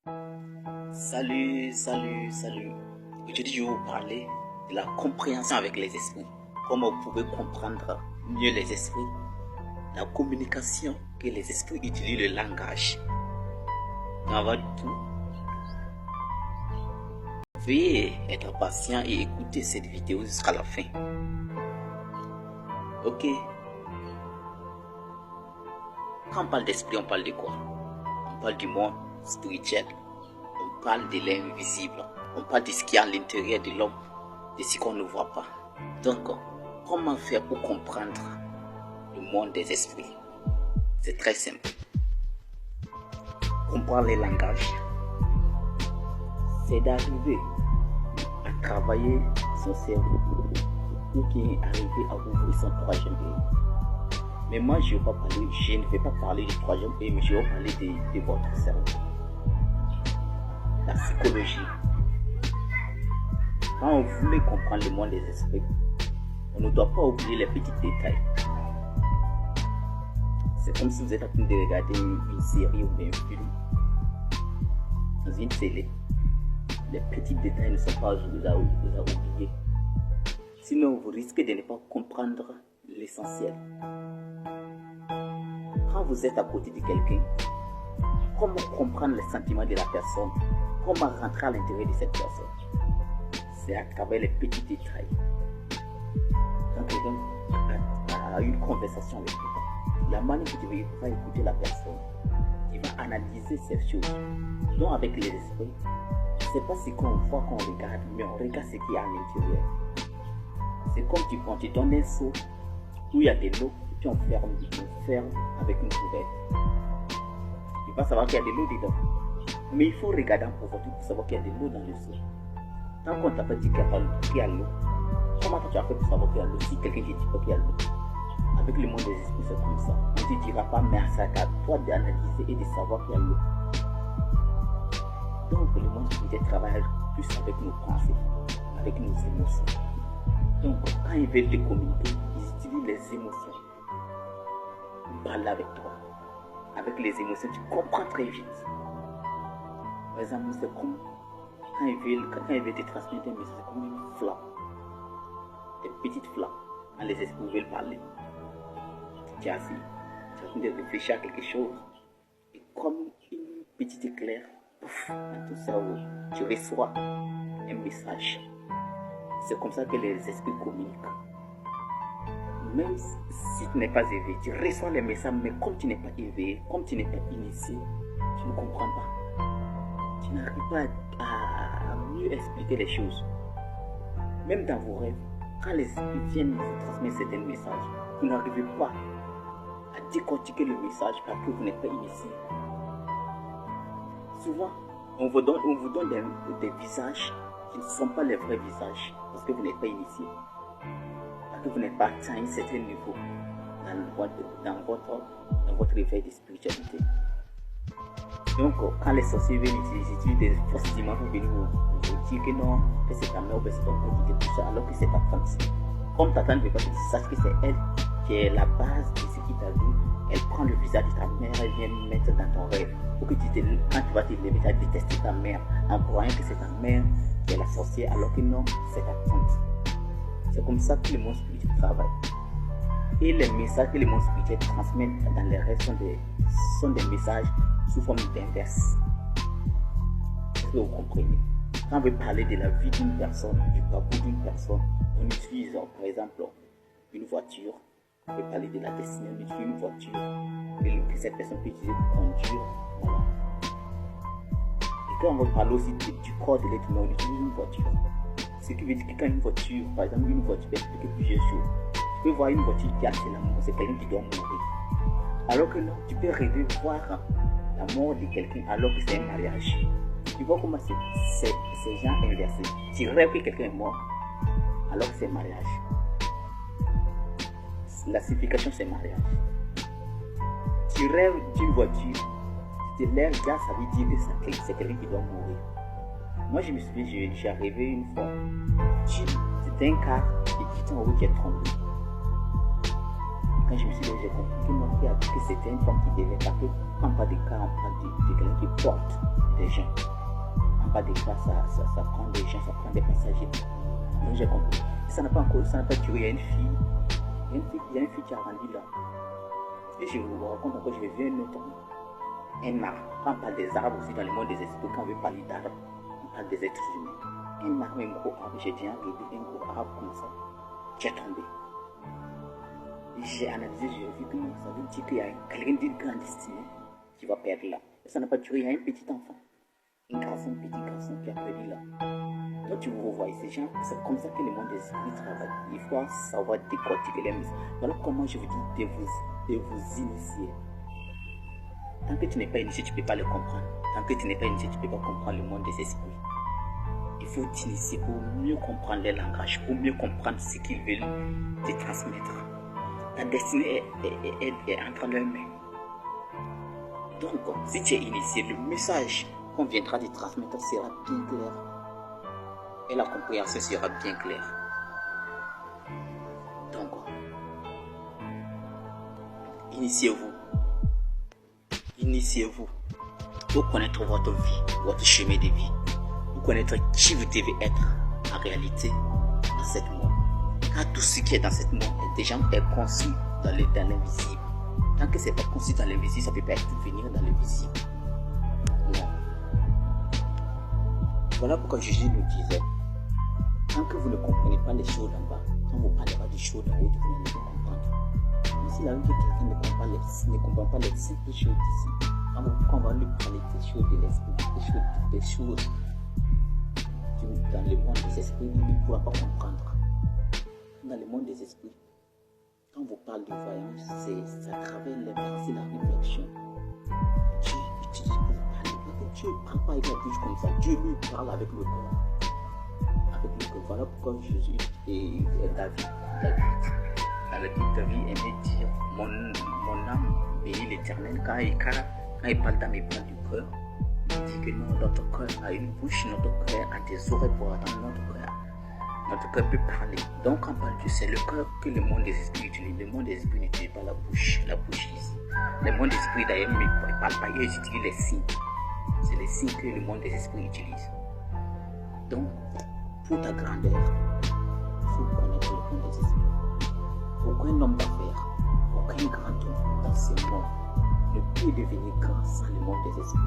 Salut. Aujourd'hui, je vais vous parler de la compréhension avec les esprits. Comment vous pouvez comprendre mieux les esprits. La communication que les esprits utilisent, le langage. On va tout. Veuillez être patient et écouter cette vidéo jusqu'à la fin. Ok. Quand on parle d'esprit, on parle de quoi? On parle du monde spirituel. On parle de l'invisible. On parle de ce qui est à l'intérieur de l'homme, de ce qu'on ne voit pas. Donc, comment faire pour comprendre le monde des esprits? C'est très simple. Comprendre les langages, c'est d'arriver à travailler son cerveau ou bien arriver à ouvrir son troisième œil. Mais moi, je ne vais pas parler du troisième œil, mais je vais parler de votre cerveau. La psychologie. Quand on voulait comprendre le monde des esprits, on ne doit pas oublier les petits détails. C'est comme si vous êtes en train de regarder une série ou un film dans une télé. Les petits détails ne sont pas à oublier. Sinon, vous risquez de ne pas comprendre l'essentiel. Quand vous êtes à côté de quelqu'un, comment comprendre les sentiments de la personne? Comment rentrer à l'intérieur de cette personne? C'est à travers les petits détails. Quand quelqu'un a une conversation avec vous, la manière que tu vas écouter la personne, tu vas analyser ces choses. Donc avec les esprits, ce n'est pas ce qu'on voit qu'on regarde, mais on regarde ce qui est à l'intérieur. C'est comme tu donnes un seau où il y a de l'eau, puis on ferme avec une couvercle. Tu vas savoir qu'il y a de l'eau dedans. Mais il faut regarder en profondeur pour savoir qu'il y a de l'eau dans le seau. Tant qu'on ne t'a pas dit qu'il y a l'eau, comment tu as fait pour savoir qu'il y a l'eau si quelqu'un ne te dit pas qu'il y a l'eau? Avec le monde des esprits, c'est comme ça. On ne te dira pas, mais c'est à toi d'analyser et de savoir qu'il y a l'eau. Donc le monde spirituel travaille plus avec nos pensées, avec nos émotions. Donc quand ils veulent te communiquer, ils utilisent les émotions. Ils parlent avec toi. Avec les émotions, tu comprends très vite. Par exemple, c'est comme quand ils veulent te transmettre un message, c'est comme une flamme. Des petites flammes. Quand les esprits veulent parler, tu es assis, tu es en train de réfléchir à quelque chose. Et comme une petite éclair, dans ton cerveau, tu reçois un message. C'est comme ça que les esprits communiquent. Même si tu n'es pas éveillé, tu reçois les messages, mais comme tu n'es pas éveillé, comme tu n'es pas initié, tu ne comprends pas. Tu n'arrives pas à mieux expliquer les choses. Même dans vos rêves, quand les esprits viennent vous transmettre certains messages, vous n'arrivez pas à décortiquer le message parce que vous n'êtes pas initié. Souvent, on vous donne des visages qui ne sont pas les vrais visages parce que vous n'êtes pas initié. Parce que vous n'êtes pas atteint à un certain niveau dans votre réveil de spiritualité. Donc, quand les sorciers viennent utiliser des fausses images pour venir vous dire que non, que c'est ta mère ou que c'est ton père qui te touche, alors que c'est ta tante. Comme ta tante ne veut pas que tu saches que c'est elle qui est la base de ce qui t'a vu, elle prend le visage de ta mère, elle vient le mettre dans ton rêve. Pour que quand tu vas te lever, tu vas détester ta mère en croyant que c'est ta mère qui est la sorcière, alors que non, c'est ta tante. C'est comme ça que le monde spirituel travaille. Et les messages que le monde spirituel transmet dans les rêves sont des messages sous forme d'inverse. Est-ce que vous comprenez? Quand on veut parler de la vie d'une personne, du parcours d'une personne, on utilise par exemple une voiture. On peut parler de la destinée, on utilise une voiture que cette personne peut utiliser pour conduire. Voilà. Et quand on va parler aussi du corps de l'être humain, on utilise une voiture. Ce qui veut dire que quand une voiture, par exemple une voiture peut expliquer plusieurs choses. Tu peux voir une voiture qui a c'est la mort, c'est quelqu'un qui doit mourir. Alors que non, tu peux rêver voir la mort de quelqu'un alors que c'est un mariage. Tu vois comment c'est gens inversés. Tu rêves que quelqu'un est mort alors que c'est un mariage. La signification c'est mariage. Tu rêves d'une voiture, tu te lèves, ça veut dire que c'est quelqu'un qui doit mourir. Moi je me souviens, j'ai rêvé une fois. C'était un car qui était en route qui est tombé. Quand je me suis levé, j'ai compris que mon frère a dit que c'était une femme qui devait taper. Quand on parle de car, on parle de quelqu'un qui porte des gens. En bas des classes, ça prend des gens, ça prend des passagers. Donc j'ai compris. Ça n'a pas duré. Il y a une fille qui a rendu là. Et je vous raconte encore, je vais voir un autre. Un arbre. Quand on parle des arbres aussi dans le monde des esprits, quand on veut parler d'arbres, on parle des êtres humains. Un arbre, un gros arbre. J'ai déjà regardé un gros arbre comme ça, qui est tombé. J'ai analysé, j'ai vu que ça veut dire qu'il y a quelqu'un d'une grande destinée qui va perdre là. Et ça n'a pas duré, il y a un petit enfant, un petit garçon qui a perdu là. Donc tu vous revois ces gens, c'est comme ça que le monde des esprits travaille. Il faut savoir décortiquer les musiques. Voilà comment je vous dis de vous initier. Tant que tu n'es pas initié, tu ne peux pas le comprendre. Tant que tu n'es pas initié, tu ne peux pas comprendre le monde des esprits. Il faut t'initier pour mieux comprendre les langages, pour mieux comprendre ce qu'ils veulent te transmettre. Ta destinée est entre leurs mains. Donc, si tu es initié, le message qu'on viendra te transmettre sera bien clair. Et la compréhension sera bien claire. Donc, initiez-vous. Initiez-vous pour connaître votre vie, votre chemin de vie. Pour connaître qui vous devez être en réalité dans cette monde. Car tout ce qui est dans cette monde est déjà conçu dans l'invisible. Tant que ce n'est pas conçu dans l'invisible, ça ne peut pas venir dans le visible. Non. Voilà pourquoi Jésus nous disait, tant que vous ne comprenez pas les choses d'en bas, quand vous ne parlez pas des choses d'en haut, vous n'allez pas comprendre. Mais si la vie de quelqu'un ne comprend pas les simples choses d'ici, quand on va lui parler des choses de l'esprit, des choses dans le monde des esprits, il ne pourra pas comprendre. Dans le monde des esprits, quand on vous parle de voyance, c'est à travers les pensées, la réflexion. Dieu utilise pour vous parler. Dieu ne parle pas avec la bouche comme ça. Dieu lui parle avec le cœur. Avec le cœur. Voilà pourquoi Jésus et David, dans le livre de David, aimait dire mon âme bénit l'Éternel. Quand il parle d'âme, il parle du cœur. Il dit que notre cœur a une bouche, notre cœur a des oreilles pour entendre notre cœur. Notre cœur peut parler. Donc, quand on parle de Dieu, c'est le cœur que le monde des esprits utilise. Le monde des esprits n'utilise pas la bouche ici. Le monde des esprits d'ailleurs ne parle pas, ils utilisent les signes. C'est les signes que le monde des esprits utilise. Donc, pour ta grandeur, il faut connaître le monde des esprits. Aucun homme d'affaires, aucun grand homme dans ce monde ne peut devenir grand sans le monde des esprits.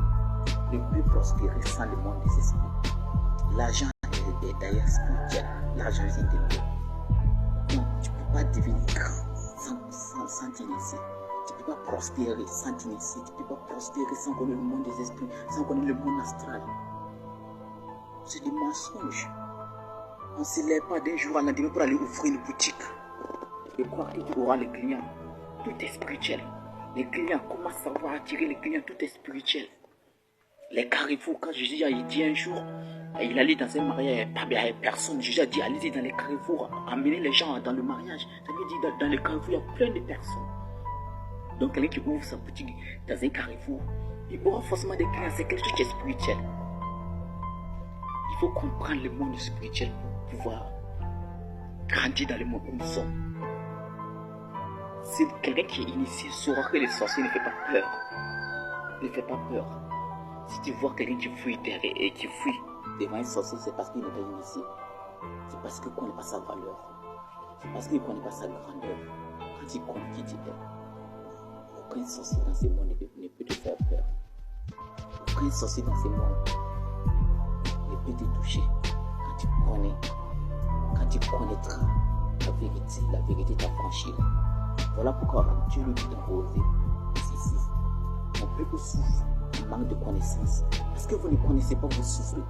Ne peut prospérer sans le monde des esprits. L'argent est d'ailleurs spirituel. L'argent vient de Dieu. Donc, tu ne peux pas devenir grand sans t'initier. Tu ne peux pas prospérer sans t'initier. Tu ne peux pas prospérer sans connaître le monde des esprits, sans connaître le monde astral. C'est des mensonges. On ne se lève pas d'un jour à lendemain pour aller ouvrir une boutique et croire que tu auras les clients. Tout est spirituel. Les clients, comment savoir attirer les clients? Tout est spirituel. Les carrefours, quand Jésus a dit un jour, il allait dans un mariage, il n'y avait personne. Jésus a dit, allez-y dans les carrefours, amenez les gens dans le mariage. Ça veut dire, dans les carrefours, il y a plein de personnes. Donc, quelqu'un qui ouvre sa boutique dans un carrefour, il aura forcément des clients. C'est quelque chose qui est spirituel. Il faut comprendre le monde spirituel pour pouvoir grandir dans le monde où nous sommes. Si quelqu'un qui est initié saura que les sorciers ne font pas peur. Ne fait pas peur. Si tu vois quelqu'un qui fuit et qui fuit devant un sorcier, c'est parce qu'il n'est pas initié. C'est parce qu'il ne connaît pas sa valeur. C'est parce qu'il ne connaît pas sa grandeur. Quand il connaît qui tu es, aucun sorcier dans ce monde ne peut te faire peur. Aucun sorcier dans ce monde ne peut te toucher. Quand tu connaîtras la vérité t'affranchira. Voilà pourquoi Dieu lui dit dans Osée 6. Mon peuple souffre. Manque de connaissance. Parce que vous ne connaissez pas, vous souffrez.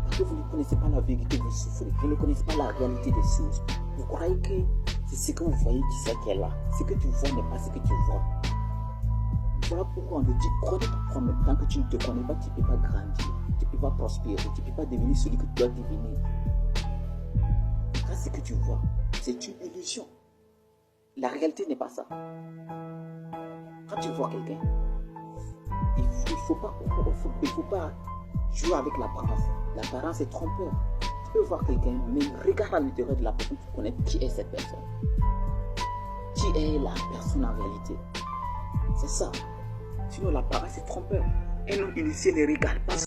Parce que vous ne connaissez pas la vérité, vous souffrez. Vous ne connaissez pas la réalité des choses. Vous croyez que c'est ce que vous voyez qui est là. Ce que tu vois n'est pas ce que tu vois. Voilà pourquoi on nous dit, connais ta promesse. Tant que tu ne te connais pas, tu ne peux pas grandir. Tu ne peux pas prospérer. Tu ne peux pas devenir celui que tu dois devenir. Car ce que tu vois, c'est une illusion. La réalité n'est pas ça. Quand tu vois quelqu'un, il ne faut pas jouer avec l'apparence. L'apparence est trompeur. Tu peux voir quelqu'un, mais regarde à l'intérieur de la personne pour connaître qui est cette personne. Qui est la personne en réalité. C'est ça. Sinon l'apparence est trompeur. Un homme initié ne regarde pas